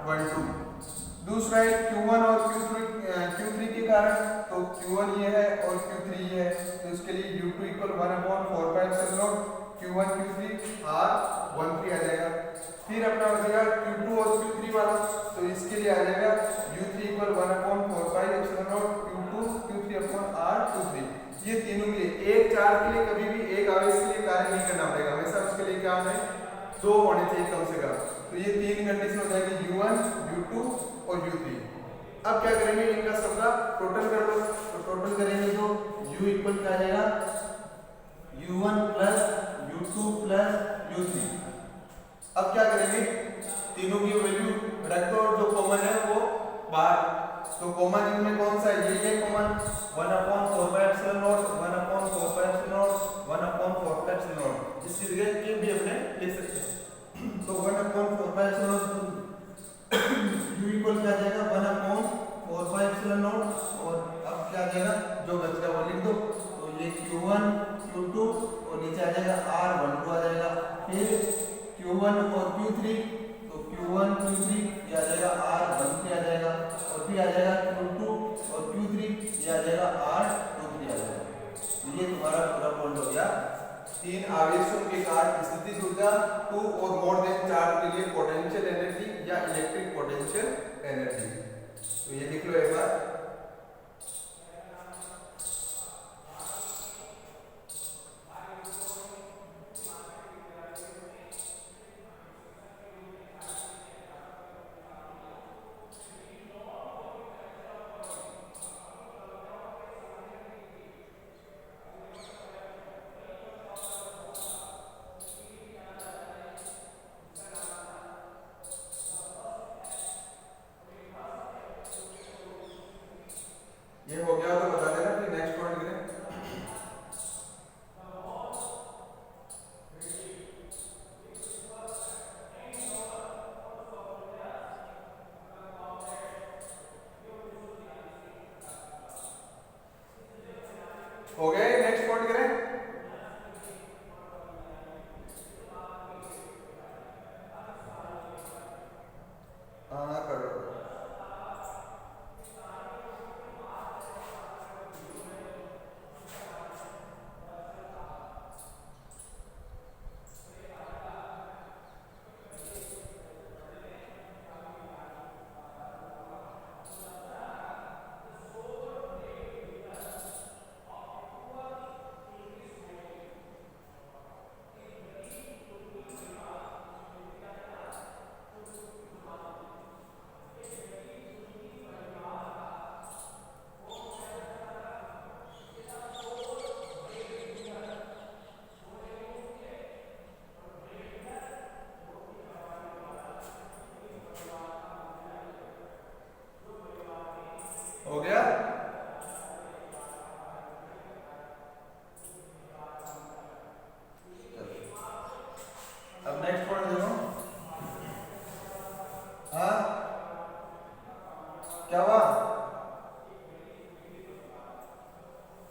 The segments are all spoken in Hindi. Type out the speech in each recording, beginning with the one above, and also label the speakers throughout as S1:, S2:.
S1: 1 2। दूसरा है Q1 और Q3 के कारण, तो Q1 ये है और Q3 ये है, तो इसके लिए U2 = 1/4πε0 Q1 Q3 R 13 आ जाएगा। फिर अपना बचेगा Q2 और Q3 वाला, तो इसके लिए आ जाएगा U3 = 1/4πε0 Q2 Q3/R23। ये तीनों के लिए, एक चार्ज के लिए कभी भी एक आवेश के लिए कार्य नहीं करना पड़ेगा, हमेशा उसके लिए क्या है, दो होने चाहिए कम से कम। तो ये तीन कंडीशन हो जाएगी U1 U2 और U3। अब क्या करेंगे, इनका सबका टोटल कर लो, तो टोटल करेंगे तो U इक्वल क्या आ जाएगा, U1 plus U2 plus U3। अब क्या करेंगे, तीनों की वैल्यू रख दो और जो कॉमन है वो बाहर, तो कॉमन इनमें कौन सा है, ये कॉमन 1/4πε0 1/4πε0 1/4πε0, इसकी जगह के भी अपने लिख सकते हैं। तो 1/4πε0 U इक्वल क्या आ जाएगा 1/4πε0, और अब क्या आ जाएगा, जो बचेगा वो लिख दो, तो ये Q1 Q2 और नीचे आ जाएगा R12 आ जाएगा, फिर Q1 और Q3, तो Q1 Q3 ये आ जाएगा R13 आ जाएगा, और फिर आ जाएगा Q2 और Q3 ये आ जाएगा R23 आ जाएगा। तो ये तुम्हारा पूरा पॉइंट हो गया, तीन आवेशों के कारण स्थितिज ऊर्जा 2 और मोर देन चार्ज के लिए पोटेंशियल एनर्जी या इलेक्ट्रिक पोटेंशियल एनर्जी। तो ये लिख लो एक बार। ये हो गया तो बता देना, फिर नेक्स्ट पॉइंट करें। हो गया, नेक्स्ट पॉइंट करें। हाँ कर लो। हो गया, अब नेक्स्ट पॉइंट देखो। हाँ क्या हुआ,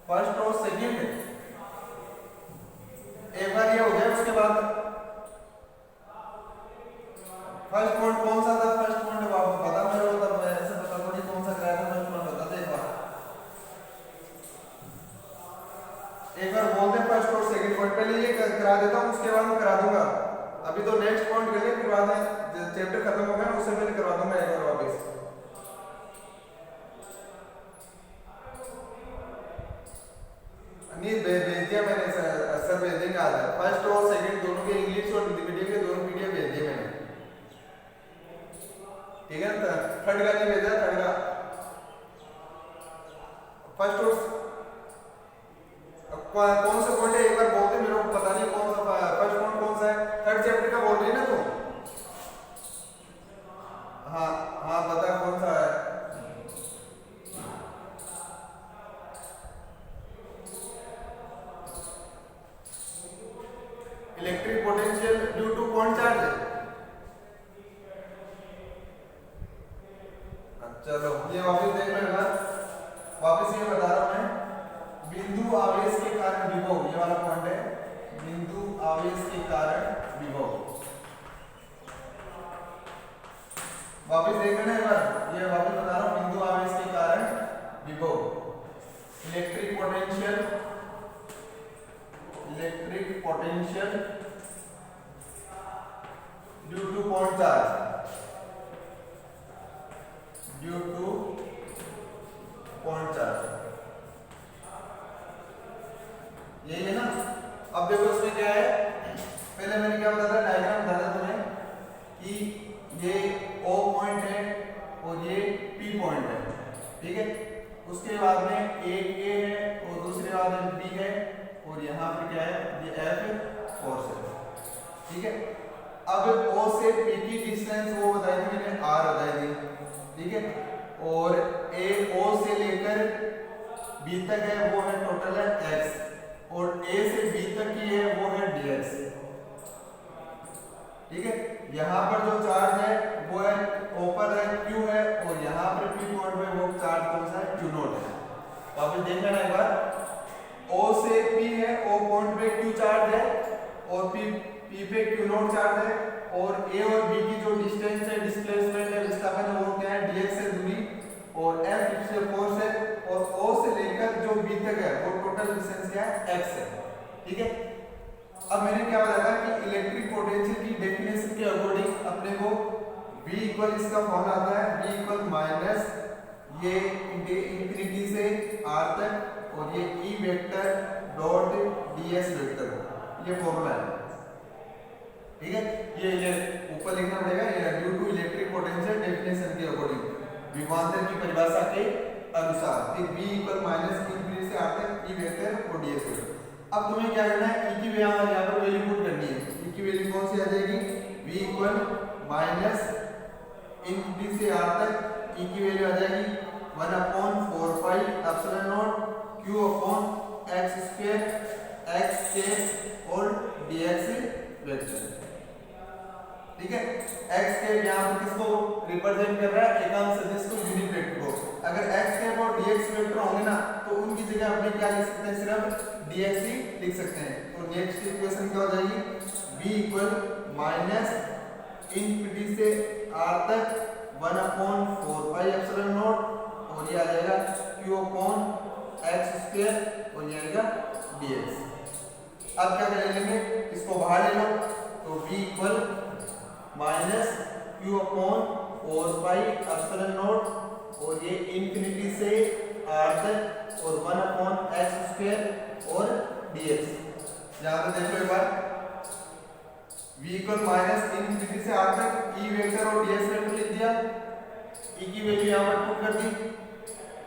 S1: फर्स्ट और सेकंड एक बार ये हो गया, उसके बाद फर्स्ट पॉइंट कौन सा था, फर्स्ट पॉइंट पता मेरे को, तब ऐसे पता थोड़ी कौन सा कराया था, फर्स्ट पॉइंट बता दे एक बार बोल दे, फर्स्ट और सेकंड पॉइंट पहले ये करा देता हूँ, उसके बाद मैं करा दूंगा। अभी तो नेक्स्ट पॉइंट कर ले, फिर बाद में चैप्टर खत्म हो गया ना, उससे पहले करवा दूंगा एक बार वापस। नहीं भेज दिया मैंने सर, भेज देंगे आज, फर्स्ट और सेकंड दोनों के इंग्लिश और हिंदी मीडियम के दोनों पीडीएफ भेज दिए मैंने, ठीक है ना। थर्ड का नहीं भेजा, थर्ड का फर्स्ट और कौन सा पॉइंट है एक बार बोलते, मेरे को पता नहीं कौन सा फर्स्ट पॉइंट कौन सा है, थर्ड चैप्टर का बोल रही है ना तू। हाँ हाँ बता कौन सा है। Electric potential due two point charge है। चलो ये वापस देख लो एक बार, वापस ये बता रहा हूं मैं, बिंदु आवेश के कारण विभव, ये वाला पॉइंट है, बिंदु आवेश के कारण विभव वापस देख लेना एक बार, ये वापस बता रहा हूँ, बिंदु आवेश के कारण विभव, electric potential due two point charge, due two point charge, यही है ना। अब देखो इसमें क्या है, पहले मैंने क्या बताया, डायग्राम बताया तुम्हें कि ये O पॉइंट है और ये P पॉइंट है, ठीक है। उसके बाद में एक A है और दूसरे बाद में B है और यहाँ पे क्या है, ये F फोर्स है, ठीक है। अब O से P की डिस्टेंस वो बताई थी मैंने, R बताई थी, ठीक है। और A O से लेकर B तक है, वो है टोटल है x, और A से B तक की है वो है dx, ठीक है। यहाँ पर जो चार्ज है वो है ऊपर है Q है, और यहाँ पर P पॉइंट पे वो चार्ज कौन सा है, Q नॉट है। तो आप देख लेना एक बार, O से P है, O पॉइंट पे Q चार्ज है और P पे Q नॉट चार्ज है, और A और B की जो डिस्टेंस है, डिस्प्लेसमेंट है, विस्थापन है, वो क्या है, dx से दूरी, और F से फोर्स है, और O से लेकर जो B तक है वो टोटल डिस्टेंस क्या है, x है, ठीक है। अब मैंने क्या बताया कि इलेक्ट्रिक पोटेंशियल की डेफिनेशन के अकॉर्डिंग अपने को V इक्वल इसका फॉर्मूला आता है, V इक्वल माइनस ये इंफिनिटी से R तक और ये E vector dot ds vector, ये फॉर्मूला है, ठीक है। ये ऊपर लिखना पड़ेगा, ये due to electric potential definition के अकॉर्डिंग, विभवांतर की परिभाषा के अनुसार, फिर V इक्वल माइनस इंफिनिटी से R तक E वेक्टर और ds वेक्टर। अब तुम्हें क्या करना है, E की यहाँ पर वैल्यू पुट करनी है। E की वैल्यू कौन सी आ जाएगी, V इक्वल माइनस इंफिनिटी से R तक E की वैल्यू आ जाएगी 1/4 पाई epsilon not Q upon x square x के और dx वेक्टर, ठीक है। x के यहाँ पर किसको रिप्रेजेंट कर रहा है, एकांक सदिश को, यूनिट वेक्टर को। अगर x के और dx वेक्टर होंगे ना तो उनकी जगह अपने क्या लिख सकते हैं, सिर्फ dx ही लिख सकते हैं। तो नेक्स्ट इक्वेशन क्या हो जाएगी, v इक्वल माइनस इंफिनिटी से r तक 1/4 पाई एप्सिलॉन नॉट, और ये आ जाएगा q अपॉन x स्क्वायर और ये आएगा dx। अब क्या कर लेंगे, इसको बाहर ले लो, तो v equal minus q upon 4 pi epsilon nought, और ये इंफिनिटी से r तक और 1/x स्क्वायर और dx। यहाँ पे देखो एक बार, v इक्वल माइनस इंफिनिटी से r तक E वेक्टर और dx वेक्टर लिख दिया, E की वैल्यू यहाँ पर पुट कर दी,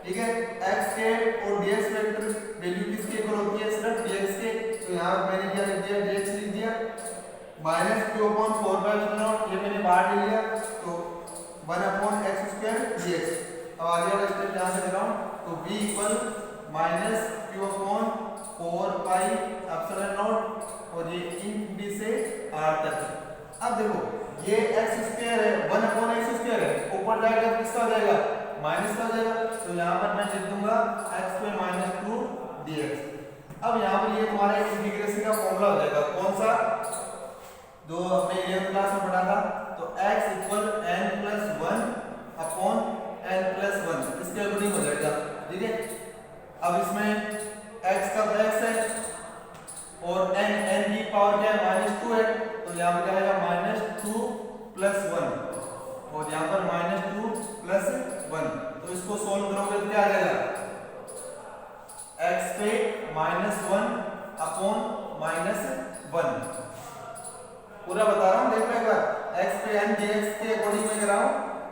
S1: ठीक है। x के और dx वेक्टर वैल्यू किसके इक्वल होती है, सिर्फ dx के, तो यहाँ मैंने क्या लिख दिया, dx लिख दिया, minus q upon 4 pi epsilon not, ये मैंने बाहर ले लिया, तो 1/x स्क्वायर dx। अब आगे वाला स्टेप यहाँ से ले रहा हूँ, तो v equal minus q upon 4 pi epsilon nought, और ये इंफिनिटी से r तक। अब देखो ये x स्क्वायर है, 1/x स्क्वायर है, ऊपर जाएगा तो किसका हो जाएगा, माइनस का हो जाएगा, तो यहाँ पर मैं लिख दूंगा x स्क्वायर माइनस 2 dx। अब यहाँ पर ये तुम्हारा इंटीग्रेशन का फॉर्मूला हो जाएगा, कौन सा, जो हमने 11th क्लास में पढ़ा था, तो x equal n+1 upon n+1, इसके अकॉर्डिंग हो जाएगा, ठीक है। अब इसमें x का x है और n की पावर क्या है, -2 है, तो यहाँ पे क्या आएगा -2 + 1, और यहाँ पर -2 + 1, तो इसको सोल्व करोगे तो क्या आ जाएगा, x पे -1 अपॉन -1, पूरा बता रहा हूँ, देखो एक बार, x पे n dx के अकॉर्डिंग में कर रहा हूँ,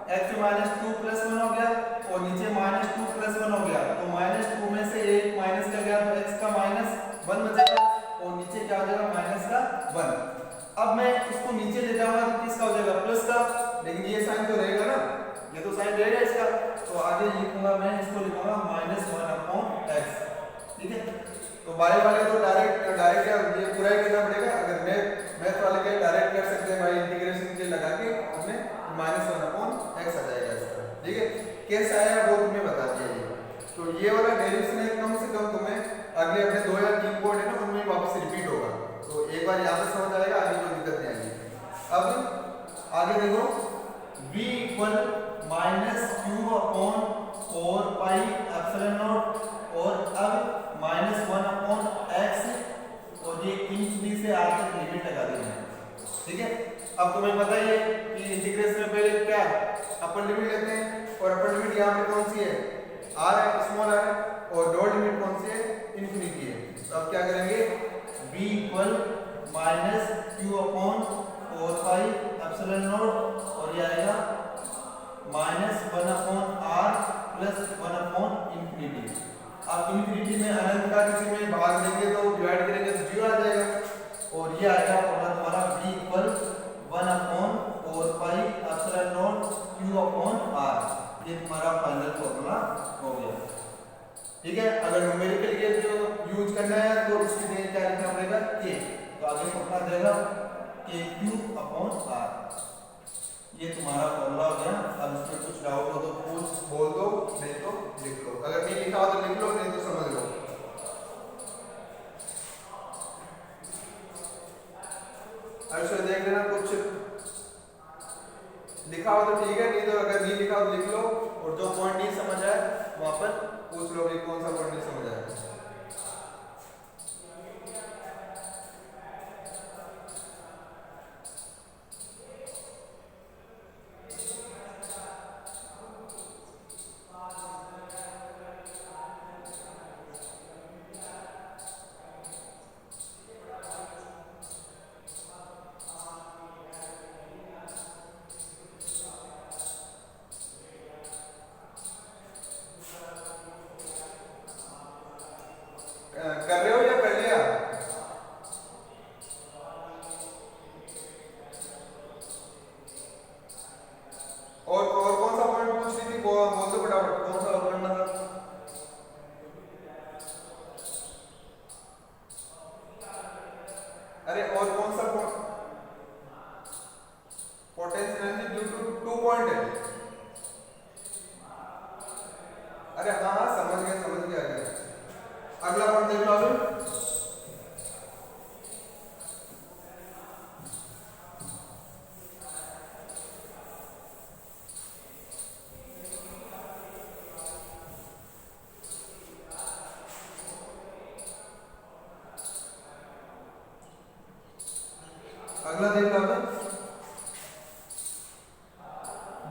S1: x पे -2 + 1 हो गया और नीचे -2 + 1 हो गया, तो -2 में से एक माइनस का गया तो x का -1 बचेगा और नीचे क्या हो जाएगा, माइनस का 1। अब मैं इसको नीचे ले जाऊंगा तो किसका हो जाएगा, प्लस का, लेकिन ये साइन तो रहेगा ना, ये तो साइन रहेगा इसका, तो आगे लिखूंगा मैं, इसको लिखूंगा -1/x, ठीक है। तो बाई वाले तो डायरेक्ट ये पूरा ही करना पड़ेगा, अगर मैथ वाले के डायरेक्ट कर सकते हैं भाई, इंटीग्रेशन के लगा के हमें -1/x आ जाएगा इसका, ठीक है। कैसे आया वो तुम्हें बता दिया ये, तो ये वाला डेरिवेशन है, कम से कम तुम्हें अगले अपने 2 या 3 पॉइंट है ना, उनमें वापस रिपीट होगा, तो एक बार यहाँ पे समझ आएगा, आगे कोई दिक्कत नहीं आएगी। अब आगे देखो, v equal minus q upon 4 pi epsilon nought और अब माइनस 1 अपॉन एक्स और ये इंफिनिटी से आर तक लिमिट लगा देना है। ठीक है, अब तुम्हें पता ही है कि इंटीग्रेशन में पहले क्या अपर लिमिट लेते हैं और अपर लिमिट यहाँ पे कौन सी है, आर है, स्मॉल आर है, और लोअर लिमिट कौन सी है, इंफिनिटी है। तो अब क्या करेंगे, v equal minus q upon 4 pi epsilon nought और ये आएगा minus 1 upon R plus 1 upon infinity. अब इंफिनिटी में अनंत का किसी में भाग देंगे तो डिवाइड करेंगे तो 0 आ जाएगा और ये आएगा फॉर्मूला तुम्हारा v equal 1 upon 4 pi epsilon not q upon r। ये तुम्हारा फाइनल फॉर्मूला हो गया। ठीक है, अगर न्यूमेरिकल के जो यूज करना है तो उसकी जगह क्या लिखना पड़ेगा, k। तो आगे फॉर्मूला देगा kq अपॉन r। ये तुम्हारा फॉर्मूला हो गया। अब इसमें कुछ डाउट हो तो पूछ बोल दो, नहीं तो लिख लो। अगर नहीं लिखा हो तो लिख लो, नहीं तो समझ लो। अच्छा देख लेना, कुछ लिखा हो तो ठीक है, नहीं तो अगर नहीं लिखा हो तो लिख लो और जो पॉइंट नहीं समझ आए वहां पर पूछ लो कि कौन सा पॉइंट नहीं समझ आया। कर रहे हो या कर लिया? और कौन सा पॉइंट पूछ रही थी, बोल दो फटाफट, कौन सा करना था? अरे और कौन सा potential energy due to 2 point है। अरे हाँ समझ गया। अगला पॉइंट देख लो। अगला देख लो।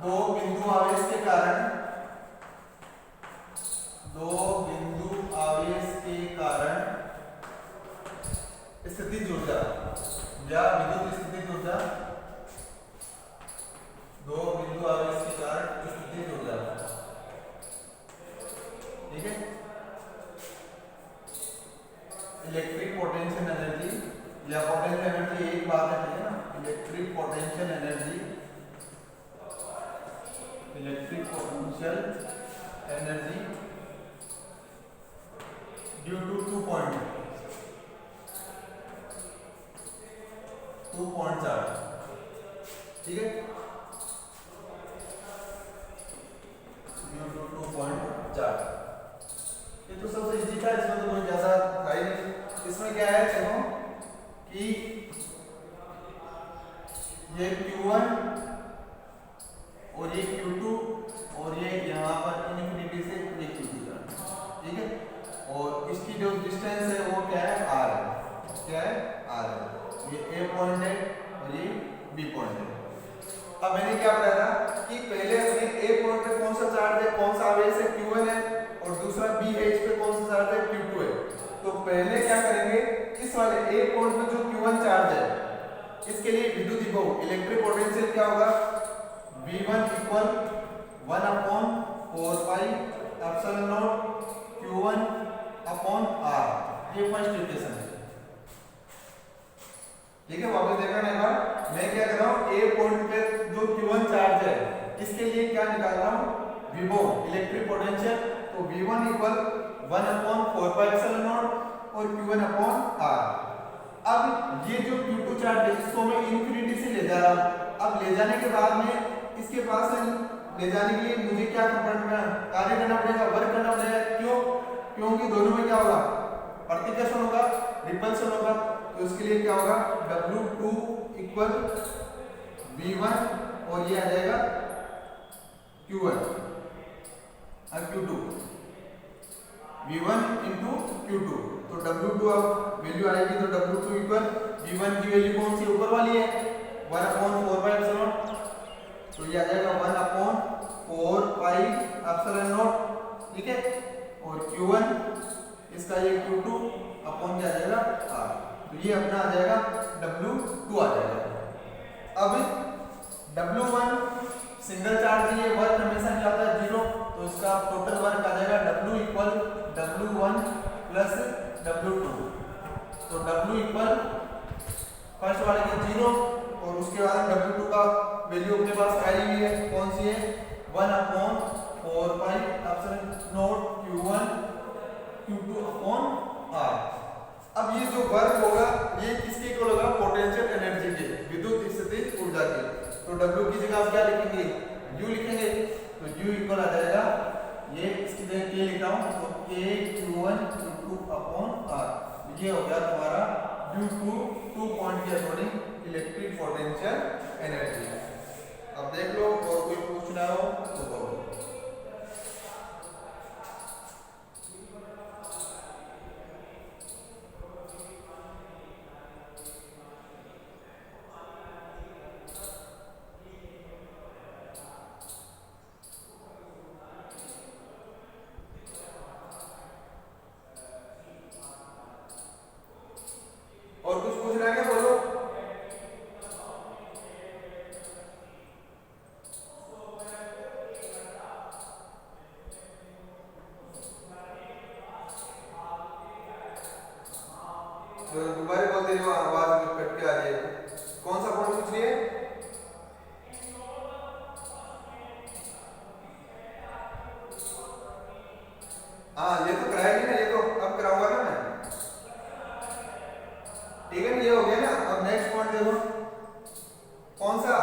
S1: दो बिंदु आवेश के कारण स्थितिज ऊर्जा या विद्युत स्थितिज ऊर्जा, दो बिंदु आवेश के कारण स्थितिज ऊर्जा। ठीक है, इलेक्ट्रिक पोटेंशियल एनर्जी या पोटेंशियल एनर्जी एक बात है, ठीक है ना। Electric potential energy due to 2 point charge. ठीक है, ड्यू टू 2 पॉइंट चार्ज। ये तो सबसे इजी था, इसमें तो कोई ज्यादा था ही नहीं। इसमें क्या है, देखो कि ये Q1 और ये Q2 और ये यहाँ पर इनफिनिटी से ये Q2 जा। ठीक है, और इसकी जो डिस्टेंस है वो क्या है, R है। क्या है, R है। ये A पॉइंट है और ये B पॉइंट है। अब मैंने क्या बताया था कि पहले अपने A पॉइंट पे कौन सा चार्ज है, कौन सा आवेश है, Q1 है, और दूसरा B है, इस पे कौन सा चार्ज है, Q2 है। तो पहले क्या करेंगे, इस वाले A पॉइंट पे जो Q1 चार्ज है इसके लिए विद्युत विभव इलेक्ट्रिक पोटेंशियल क्या होगा, V1 equal 1 upon 4 pi epsilon not Q1 upon R। ये फर्स्ट इक्वेशन है। ठीक है, वापस देखना एक बार। मैं क्या कर रहा हूँ, A पॉइंट पे जो Q1 चार्ज है इसके लिए क्या निकाल रहा हूँ, विभव इलेक्ट्रिक पोटेंशियल। तो V1 equal 1 upon 4 pi epsilon nought और Q1 अपॉन R। अब ये जो Q2 चार्ज है इसको मैं इंफिनिटी से ले जा रहा हूँ। अब ले जाने के बाद में इसके पास ले जाने के लिए मुझे क्या कार्य करना पड़ेगा, वर्क करना पड़ेगा। क्यों? क्योंकि दोनों में क्या होगा, प्रतिकर्षण होगा, रिपल्शन होगा। तो उसके लिए क्या होगा, W2 इक्वल V1 और ये आ जाएगा Q1 और Q2, V1 इंटू Q2, तो W2 अब वैल्यू आएगी तो W2 इक्वल V1 की वैल्यू कौन सी ऊपर वाली है 1/4 तो ये आ जाएगा 1/4 ठीक है। और Q1 इसका ये Q2 अपॉन क्या आ जाएगा R, तो ये अपना आ जाएगा W2 आ जाएगा। अब W1 सिंगल चार्ज ये वर्क हमेशा क्या होता है 0, तो इसका टोटल वर्क आ जाएगा W equal W1 plus W2, तो W इक्वल फर्स्ट वाले के 0 और उसके बाद W2 का वैल्यू अपने पास आई हुई है कौन सी है 1/4 Q1 Q2 अपॉन R। अब ये जो वर्क होगा ये किसके इक्वल होगा पोटेंशियल एनर्जी के, विद्युत स्थितिज ऊर्जा के, तो W की जगह आप क्या लिखेंगे U लिखेंगे, तो U इक्वल आ जाएगा ये इसकी जगह K लिख रहा हूं तो K Q1 Q2 upon R, ये हो गया तुम्हारा ड्यू टू 2 पॉइंट के अकॉर्डिंग इलेक्ट्रिक पोटेंशियल एनर्जी। अब देख लो और कोई पूछना हो तो बोलो। और कुछ पूछना है क्या बोलो। तो दोबारा बोल दे, आवाज कट के आ रही है, कौन सा पॉइंट पूछ रही है। हाँ ये तो कराएगी ना, ये तो अब कराऊंगा ना मैं, ठीक है, ये हो गया ना। अब नेक्स्ट पॉइंट देखो कौन सा,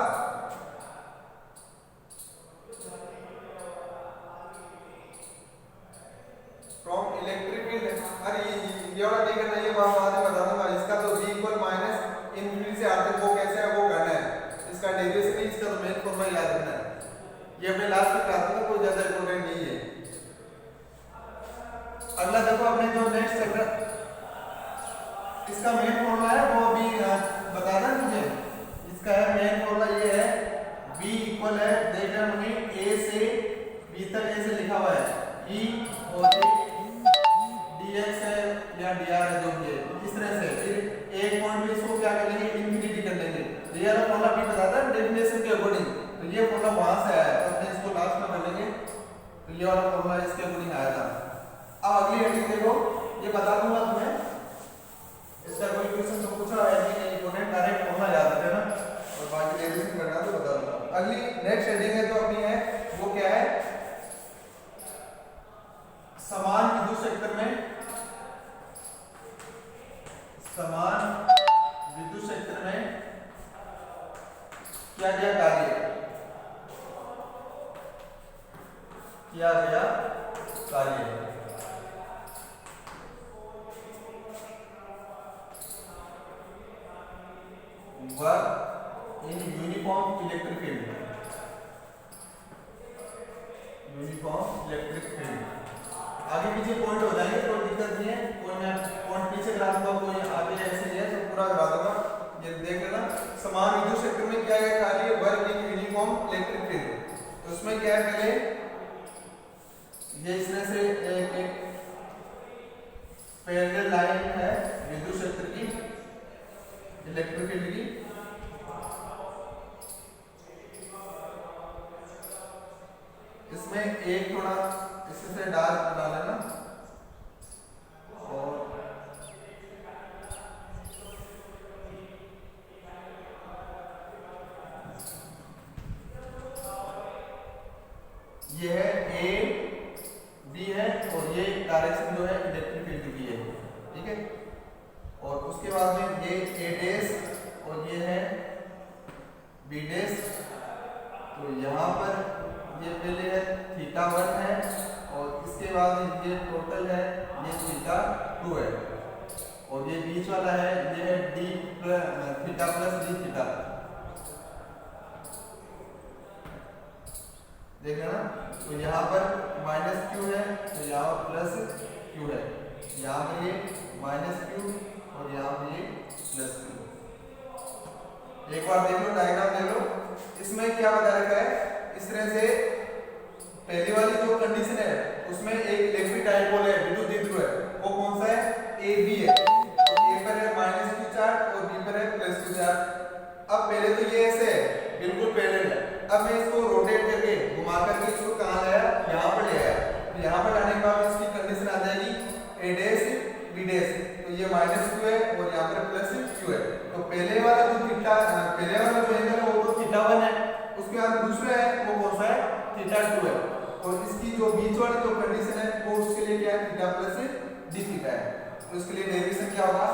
S1: फ्रॉम इलेक्ट्रिक फील्ड। अरे ये वाला नहीं करना, ये बाद में बता दूंगा। इसका तो V इक्वल माइनस इनफिनिटी से R तक वो कैसे है वो करना है, इसका डेरिवेशन नहीं, इसका तो मेन फॉर्मूला याद रखना है। ये अपने लास्ट में करा दूंगा, कोई ज्यादा इंपॉर्टेंट नहीं है। अगला देखो अपने जो नेक्स्ट सेक्टर, इसका मेन फॉर्मूला है वो अभी बता दें मुझे। इसका है मेन फॉर्मूला ये है V इक्वल है, देख रहे हैं A से B तक ऐसे लिखा हुआ है E और dx है या dr है जो भी है, इस तरह से। फिर एक पॉइंट में इसको क्या कर लेंगे इनफिनिटी कर लेंगे, तो ये वाला फॉर्मूला भी बताता है डेफिनेशन के अकॉर्डिंग, तो ये फॉर्मूला वहां से आया है, तो अपने इसको लास्ट में कर लेंगे, तो ये वाला फॉर्मूला इसके अकॉर्डिंग आया था। अब अगली हेडिंग देखो, ये बता दूंगा तुम्हें, इसका कोई क्वेश्चन तो पूछा है नहीं, इंपोर्टेंट डायरेक्ट फॉर्मूला याद रखना और बाकी डेरिवेशन करना तो बता दूंगा। अगली नेक्स्ट हेडिंग है जो अपनी है वो क्या है, समान विद्युत क्षेत्र में, समान विद्युत क्षेत्र में क्या क्या कार्य किया गया कार्य। Work in uniform electric field, uniform electric field. आगे पीछे पॉइंट हो जाएंगे, कोई दिक्कत नहीं है, कोई मैं पॉइंट पीछे करा दूंगा, कोई आगे ऐसे ही है तो पूरा करा दूंगा। ये देख लेना, समान विद्युत क्षेत्र में क्या है कार्य, work in uniform electric field. तो उसमें क्या है, पहले ये इसमें से एक पैरेलल लाइन है विद्युत क्षेत्र की, इलेक्ट्रिक फील्ड की, इसमें एक थोड़ा इससे डार्क बना लेना और ये है A B है और ये डायरेक्शन जो है इलेक्ट्रिक फील्ड की है, ठीक है। और उसके बाद में ये A डैश और ये है B डैश, तो यहाँ पर ये पहले है θ1 है और इसके बाद ये टोटल है ये θ2 है और ये बीच वाला है ये है d θ प्लस d θ। देखना ना, तो यहाँ पर माइनस क्यू है तो यहाँ प्लस क्यू है, यहाँ पर ये माइनस क्यू और यहाँ पर ये प्लस क्यू। एक बार देख लो, डायग्राम देख लो, इसमें क्या बता रखा है, इस तरह से पहली वाली जो कंडीशन है उसमें एक इलेक्ट्रिक डाइपोल है, विद्युत द्विध्रुव है, वो कौन सा है, ए बी है। तो ए पर है माइनस क्यू चार्ज और बी पर है प्लस क्यू चार्ज। अब पहले तो ये ऐसे है, बिल्कुल पैरेलल है। अब मैं इसको रोटेट करके घुमा करके इसको कहाँ लाया, यहाँ पर ले आया। तो यहाँ पर लाने के बाद इसकी कंडीशन आ जाएगी ए डैश बी डैश, तो ये माइनस क्यू है और यहाँ पर प्लस क्यू है। तो पहले वाला जो थीटा, पहले वाला जो एंगल है वो तो थीटा 1 है, उसके बाद दूसरा है वो कौन सा है, थीटा 2 है। और इसकी जो बीच वाली जो कंडीशन है वो उसके लिए क्या है, थीटा प्लस डी थीटा है। तो इसके लिए डेरिवेशन क्या होगा,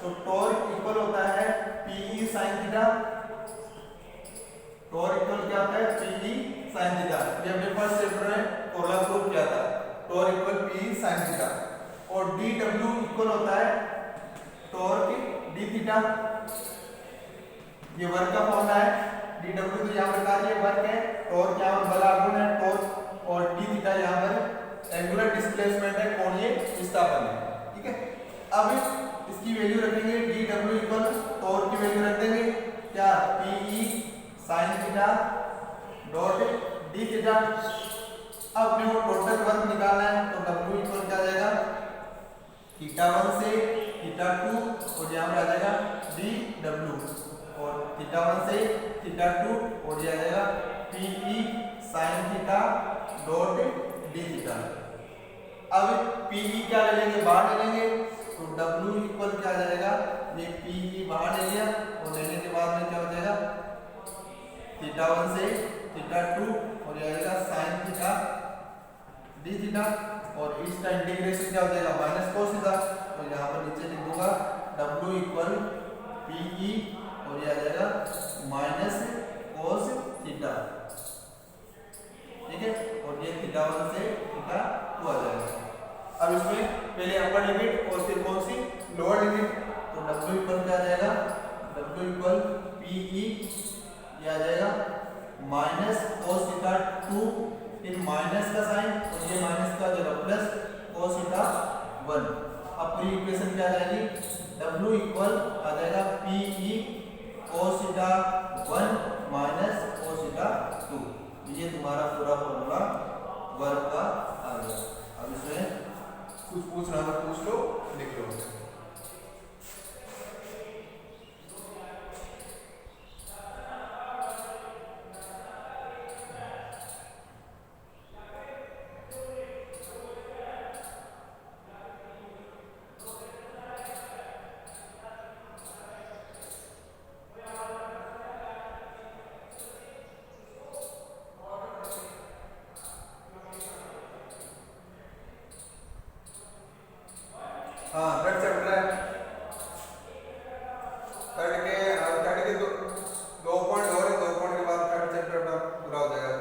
S1: तो टॉर्क इक्वल होता है p E sine theta, torque equal क्या होता है, पीई साइन थीटा। ये हमने फर्स्ट चैप्टर में फॉर्मूला प्रूव किया था, torque equal p E sine theta. और डी डब्ल्यू इक्वल होता है टॉर्क डी थीटा, ये वर्क का फॉर्मूला है। डी डब्ल्यू तो यहाँ पर कार्य वर्क है, टॉर्क यहाँ पर बल आघूर्ण है टॉर्क, और डी थीटा यहाँ पर एंगुलर डिस्प्लेसमेंट है, कोणीय विस्थापन है। ठीक है, अब इसकी वैल्यू रखेंगे, डी डब्ल्यू इक्वल टॉर्क की वैल्यू रख देंगे क्या, P E sine theta dot D theta. अब अपने को टोटल वर्क निकालना है, तो डब्ल्यू इक्वल क्या आ जाएगा, थीटा 1 से थीटा 2 और यहाँ पर आ जाएगा डी डब्ल्यू, और थीटा 1 से थीटा 2 और ये आ जाएगा P E sine theta dot D theta. अब पीई क्या ले लेंगे, बाहर ले लेंगे, तो डब्ल्यू इक्वल क्या आ जाएगा, ये पीई बाहर ले लिया और लेने के बाद में क्या हो जाएगा, थीटा 1 से थीटा 2 और ये आ जाएगा साइन थीटा डी थीटा, और इसका इंटीग्रेशन क्या हो जाएगा, माइनस कोस थीटा। तो यहाँ पर नीचे लिख दूंगा डब्ल्यू इक्वल पीई और ये आ जाएगा माइनस कोस थीटा। ठीक है, और ये थीटा 1 से थीटा 2 आ जाएगा। अब इसमें पहले अपर लिमिट और फिर कौन सी, लोअर लिमिट। तो W इक्वल क्या आ जाएगा, W इक्वल PE ये आ जाएगा माइनस कोस थीटा 2, फिर माइनस का साइन और ये माइनस का जगह प्लस कोस थीटा 1। अब पूरी इक्वेशन क्या आ जाएगी, W इक्वल आ जाएगा PE cos theta 1 minus cos theta 2। ये तुम्हारा पूरा फॉर्मूला वर्क का आ गया। अब इसमें कुछ पूछना है पूछ लो, लिख लो। हाँ, थर्ड चैप्टर है, थर्ड के दो पॉइंट और है, 2 पॉइंट के बाद थर्ड चैप्टर अपना पूरा हो जाएगा।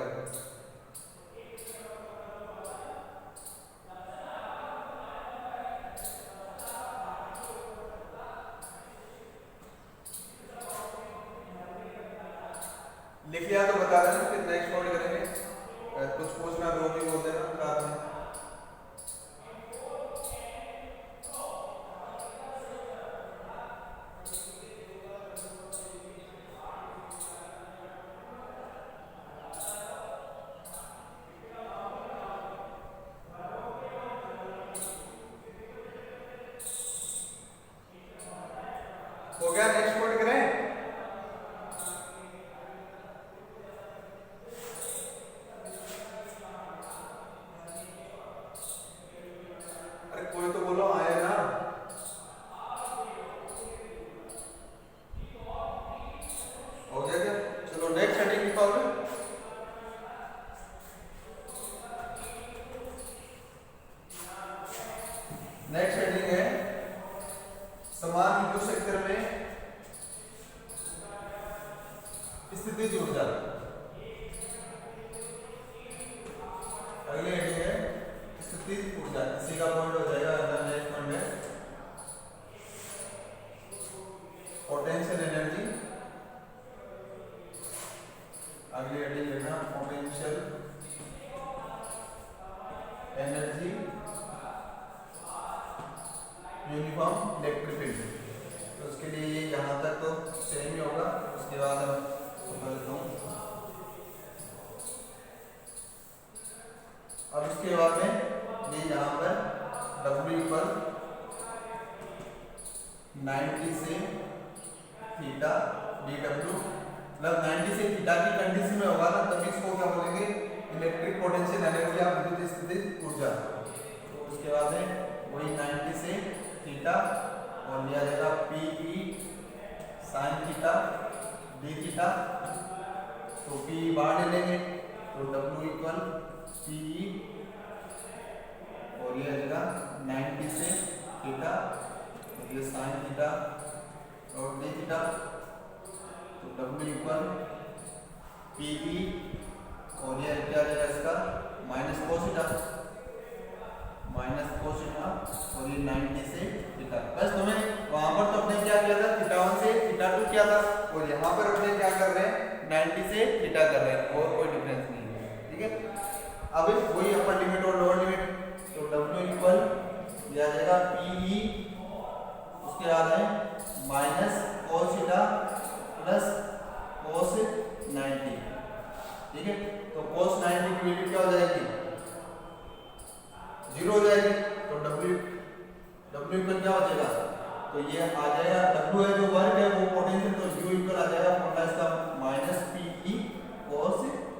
S1: लिख लिया तो बता देना, फिर नेक्स्ट पॉइंट करेंगे। कुछ पूछना तो भी बोल देना रात में। हो गया, नेक्स्ट पॉइंट करें। अरे कोई तो बोलो आया ना, हो गया क्या, चलो नेक्स्ट हेडिंग लिखोगे। नेक्स्ट हेडिंग है समान विद्युत क्षेत्र में स्थितिज ऊर्जा। अगले हेडिंग है स्थितिज ऊर्जा, इसी का पॉइंट हो जाएगा नेक्स्ट पॉइंट है पोटेंशियल एनर्जी। अगली हेडिंग लेना potential energy uniform electric field. तो उसके लिए ये यहाँ तक तो सेम ही होगा। उसके बाद अब इसके बाद में ये यहाँ पर W इक्वल 90 से थीटा dw, मतलब 90 से थीटा की कंडीशन में होगा ना, तभी इसको क्या बोलेंगे, इलेक्ट्रिक पोटेंशियल एनर्जी या विद्युत स्थितिज ऊर्जा। तो उसके बाद में वही 90 से थीटा और लिया जाएगा Pe sin theta d theta. तो P बाहर ले लेंगे तो W इक्वल Pe और ये आ जाएगा 90 से थीटा, ये sin थीटा और d थीटा। तो W इक्वल Pe और ये क्या आ जाएगा इसका माइनस cos थीटा और ये 90 से थीटा। बस तुम्हें वहां पर तो अपने क्या किया था, थीटा 1 से थीटा 2 किया था, और यहाँ पर अपने क्या कर रहे हैं 90 से थीटा कर रहे हैं, और कोई डिफरेंस नहीं है। ठीक है, अब वही अपर लिमिट और लोअर लिमिट। तो W इक्वल दिया जाएगा Pe, उसके बाद है minus cos theta plus cos 90। ठीक है, तो cos 90 की वैल्यू क्या हो जाएगी, 0 हो जाएगी। तो W इक्वल क्या हो जाएगा, तो ये आ जाएगा W है जो वर्ग है वो पोटेंशियल, तो U इक्वल आ जाएगा फॉर्मूला इसका माइनस Pe cos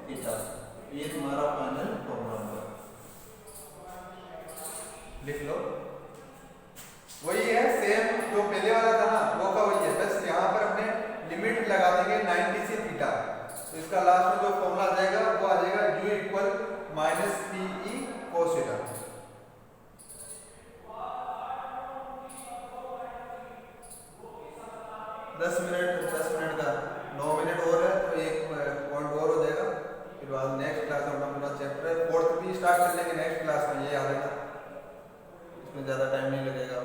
S1: थीटा। ये तुम्हारा फाइनल फॉर्मूला होगा, लिख लो। वही है सेम जो पहले वाला था ना, वो का वही है, बस यहाँ पर अपने लिमिट लगा देंगे 90 से थीटा। तो इसका लास्ट में जो फॉर्मूला आ जाएगा वो आ जाएगा U equal minus Pe cos theta. 10 minute का 9 मिनट और है, तो एक पॉइंट और हो जाएगा। फिर बाद नेक्स्ट क्लास में अपना पूरा चैप्टर 4th भी स्टार्ट कर लेंगे नेक्स्ट क्लास में, ये आ जाएगा, इसमें ज़्यादा टाइम नहीं लगेगा।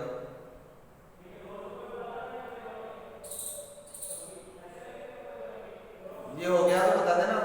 S1: ये हो गया तो बता देना।